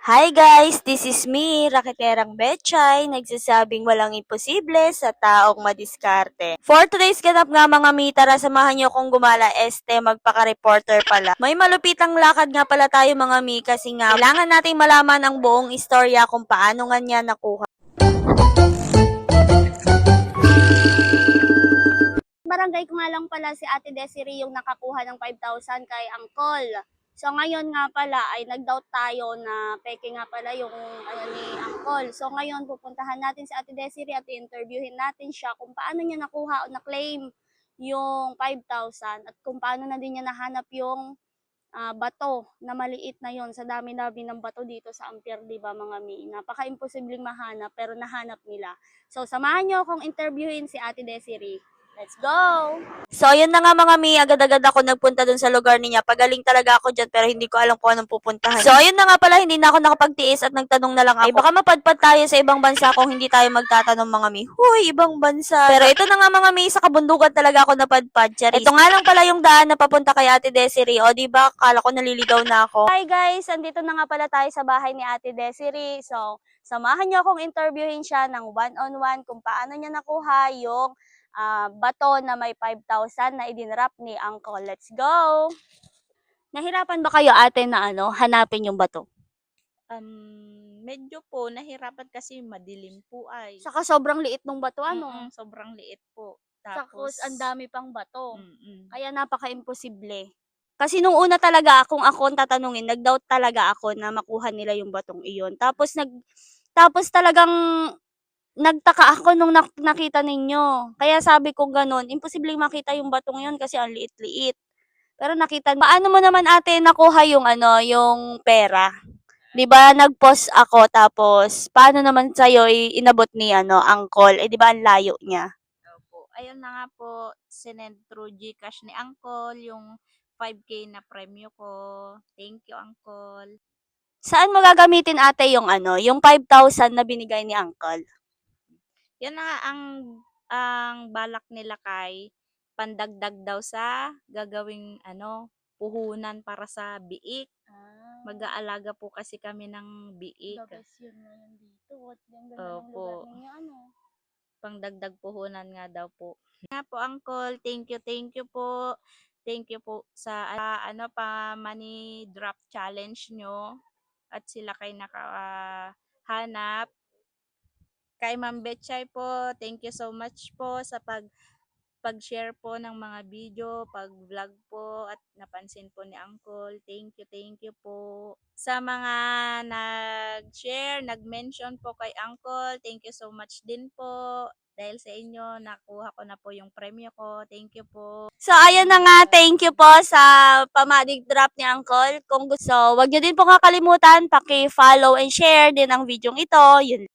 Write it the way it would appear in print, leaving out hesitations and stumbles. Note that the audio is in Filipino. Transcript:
Hi guys, this is me, Raketerang Betchay, nagsasabing walang imposible sa taong madiskarte. For today's ganap nga mga mi, tara samahan niyo kung gumala magpaka-reporter pala. May malupitang lakad nga pala tayo mga mi kasi nga kailangan nating malaman ang buong istorya kung paano nga niya nakuha. Barangay ko nga lang pala si Ate Desiree yung nakakuha ng 5,000 kay Uncle. So ngayon nga pala ay nag-doubt tayo na peke nga pala yung ni Uncle. So ngayon pupuntahan natin si Ate Desiree at i-interviewin natin siya kung paano niya nakuha o na-claim yung 5,000 at kung paano na din niya nahanap yung bato na maliit na yon sa dami-dami ng bato dito sa Ampere, di ba mga mi? Napaka-imposibleng mahanap pero nahanap nila. So samahan niyo akong interviewin si Ate Desiree. Let's go! So, yun na nga mga mi, agad-agad ako nagpunta dun sa lugar niya. Pagaling talaga ako dyan, pero hindi ko alam kung anong pupuntahan. So, ayun na nga pala, hindi na ako nakapagtiis at nagtanong na lang ako. Ay, baka mapadpad tayo sa ibang bansa kung hindi tayo magtatanong mga mi. Huy, ibang bansa. Pero ito na nga mga mi, sa kabundukan talaga ako napadpad. Charis. Ito nga lang pala yung daan na papunta kay Ate Desiree. O, diba, kala ko naliligaw na ako. Hi guys, andito na nga pala tayo sa bahay ni Ate Desiree. So, samahan niyo akong interviewin siya ng one-on-one kung paano niya nakuha yung bato na may 5,000 na idinrap ni Uncle. Let's go! Nahirapan ba kayo ate na hanapin yung bato? Medyo po nahirapan kasi madilim po ay. Saka sobrang liit ng bato Sobrang liit po. Tapos ang dami pang bato. Mm-mm. Kaya napaka-imposible. Kasi nung una talaga, kung ako ang tatanungin, nag-doubt talaga ako na makuha nila yung batong iyon. Tapos talagang nagtaka ako nung nakita ninyo. Kaya sabi ko ganun, imposibleng makita yung batong yun kasi ang liit-liit. Pero nakita, paano mo naman ate nakuha yung yung pera? 'Di ba nag-post ako tapos paano naman sa'yo inabot ni Uncle? Eh 'di ba ang layo niya? Opo. Ayun na nga po, sinend through GCash ni Uncle yung 5K na premyo ko. Thank you, Uncle. Saan mo gagamitin ate yung yung 5,000 na binigay ni Uncle? Yan na nga ang balak nila kay pandagdag daw sa gagawing puhunan para sa biik. Mag-aalaga po kasi kami ng biik. Yun na yan dito. Yung ganda ng Opo. lugar ninyo, Pangdagdag puhunan nga daw po. Nga po, Uncle, thank you po. Thank you po sa money drop challenge nyo at sila kay nakahanap. Kay Ma'am Betchay po, thank you so much po sa pag-share po ng mga video, pag-vlog po at napansin po ni Uncle. Thank you po. Sa mga nag-share, nag-mention po kay Uncle, thank you so much din po. Dahil sa inyo, nakuha ko na po yung premyo ko. Thank you po. So, ayun na nga, thank you po sa pamadig drop ni Uncle. Kung gusto, wag nyo din po kakalimutan, paki-follow and share din ang video ito. Yun